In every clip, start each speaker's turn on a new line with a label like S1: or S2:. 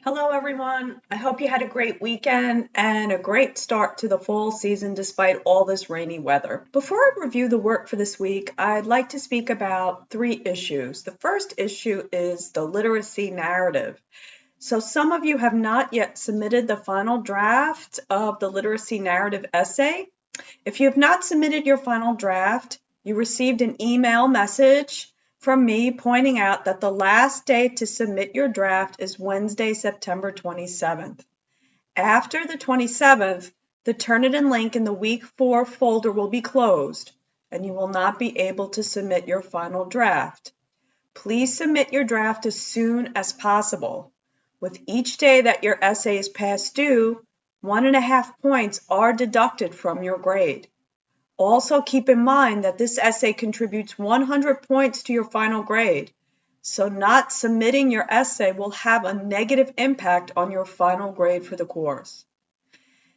S1: Hello, everyone. I hope you had a great weekend and a great start to the fall season despite all this rainy weather. Before I review the work for this week, I'd like to speak about three issues. The first issue is the literacy narrative. So some of you have not yet submitted the final draft of the literacy narrative essay. If you have not submitted your final draft, you received an email message from me pointing out that the last day to submit your draft is Wednesday, September 27th. After the 27th, the Turnitin link in the week 4 folder will be closed, and you will not be able to submit your final draft. Please submit your draft as soon as possible. With each day that your essay is past due, 1.5 points are deducted from your grade. Also keep in mind that this essay contributes 100 points to your final grade, so not submitting your essay will have a negative impact on your final grade for the course.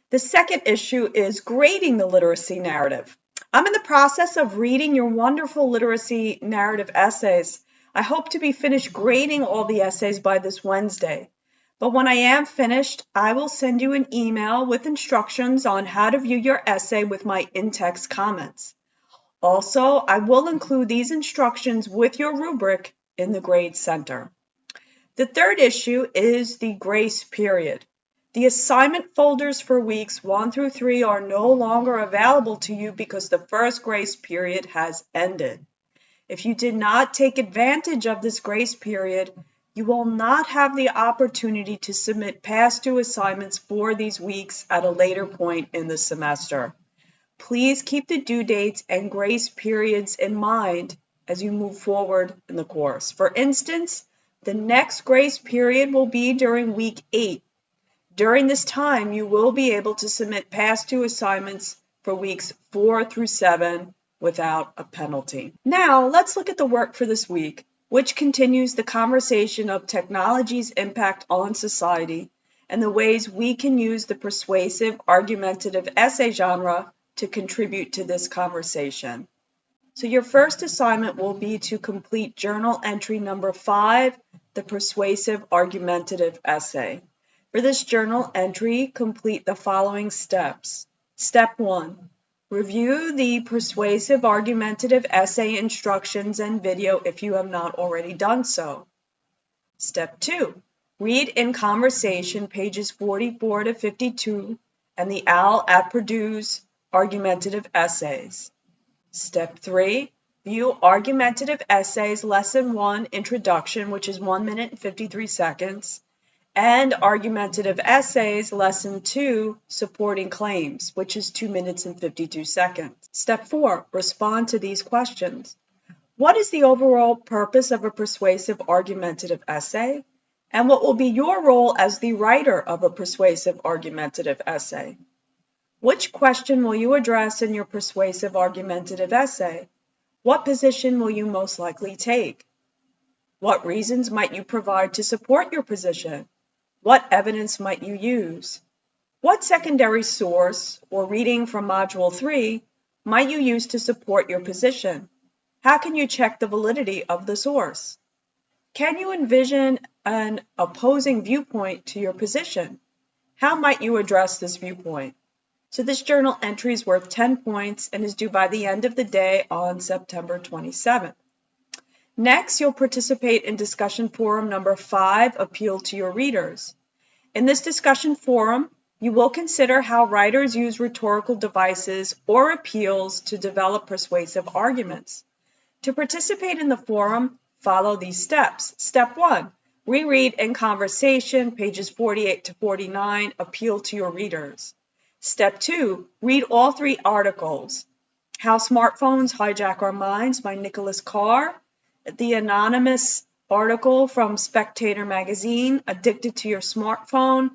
S1: The second issue is grading the literacy narrative. I'm in the process of reading your wonderful literacy narrative essays. I hope to be finished grading all the essays by this Wednesday. But when I am finished, I will send you an email with instructions on how to view your essay with my in-text comments. Also, I will include these instructions with your rubric in the grade center. The third issue is the grace period. The assignment folders for weeks 1 through 3 are no longer available to you because the first grace period has ended. If you did not take advantage of this grace period, you will not have the opportunity to submit past due assignments for these weeks at a later point in the semester. Please keep the due dates and grace periods in mind as you move forward in the course. For instance, the next grace period will be during week 8. During this time, you will be able to submit past due assignments for weeks 4 through 7 without a penalty. Now, let's look at the work for this week, which continues the conversation of technology's impact on society and the ways we can use the persuasive, argumentative essay genre to contribute to this conversation. So your first assignment will be to complete journal entry number 5, the persuasive argumentative essay. For this journal entry, complete the following steps. Step 1. Review the persuasive argumentative essay instructions and video if you have not already done so. Step 2. Read in conversation pages 44 to 52 and the OWL at Purdue's argumentative essays. Step 3. View argumentative essays lesson 1 introduction, which is 1 minute and 53 seconds, and argumentative essays lesson 2 supporting claims, which is 2 minutes and 52 seconds. Step 4. Respond to these questions. What is the overall purpose of a persuasive argumentative essay? And what will be your role as the writer of a persuasive argumentative essay? Which question will you address in your persuasive argumentative essay? What position will you most likely take? What reasons might you provide to support your position? What evidence might you use? What secondary source or reading from Module 3 might you use to support your position? How can you check the validity of the source? Can you envision an opposing viewpoint to your position? How might you address this viewpoint? So this journal entry is worth 10 points and is due by the end of the day on September 27th. Next, you'll participate in discussion forum number 5, Appeal to Your Readers. In this discussion forum, you will consider how writers use rhetorical devices or appeals to develop persuasive arguments. To participate in the forum, follow these steps. Step 1, reread in conversation, pages 48 to 49, Appeal to Your Readers. Step 2, read all 3 articles. How Smartphones Hijack Our Minds by Nicholas Carr, the anonymous article from Spectator magazine, Addicted to Your Smartphone,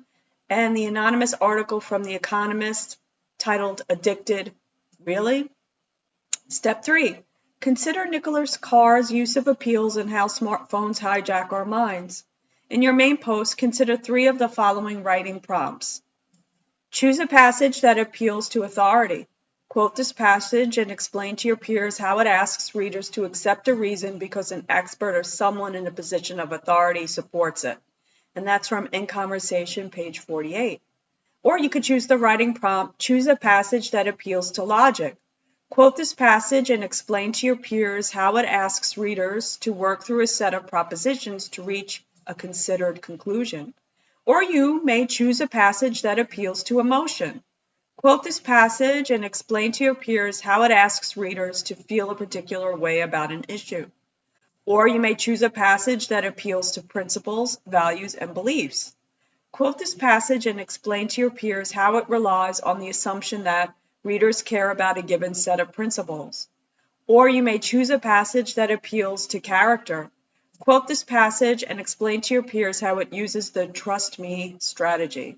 S1: and the anonymous article from The Economist titled Addicted, Really? Step 3, consider Nicholas Carr's use of appeals and how smartphones hijack our minds. In your main post, consider 3 of the following writing prompts. Choose a passage that appeals to authority. Quote this passage and explain to your peers how it asks readers to accept a reason because an expert or someone in a position of authority supports it. and that's from In Conversation, page 48. Or you could choose the writing prompt, choose a passage that appeals to logic. Quote this passage and explain to your peers how it asks readers to work through a set of propositions to reach a considered conclusion. Or you may choose a passage that appeals to emotion. Quote this passage and explain to your peers how it asks readers to feel a particular way about an issue. Or you may choose a passage that appeals to principles, values, and beliefs. Quote this passage and explain to your peers how it relies on the assumption that readers care about a given set of principles. Or you may choose a passage that appeals to character. Quote this passage and explain to your peers how it uses the trust me strategy.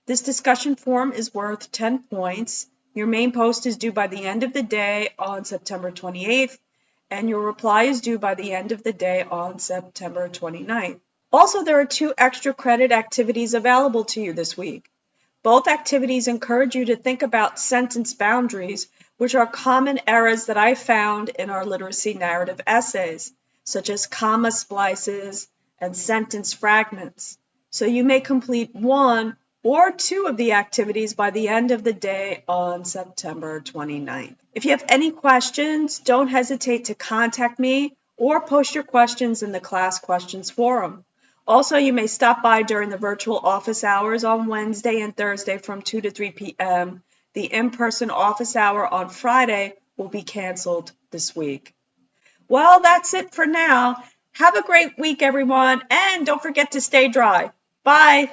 S1: This discussion form is worth 10 points. Your main post is due by the end of the day on September 28th, and your reply is due by the end of the day on September 29th. Also, there are 2 extra credit activities available to you this week. Both activities encourage you to think about sentence boundaries, which are common errors that I found in our literacy narrative essays, such as comma splices and sentence fragments. So you may complete 1 or 2 of the activities by the end of the day on September 29th. If you have any questions, don't hesitate to contact me or post your questions in the class questions forum. Also, you may stop by during the virtual office hours on Wednesday and Thursday from 2 to 3 p.m. The in-person office hour on Friday will be canceled this week. Well, that's it for now. Have a great week, everyone, and don't forget to stay dry. Bye.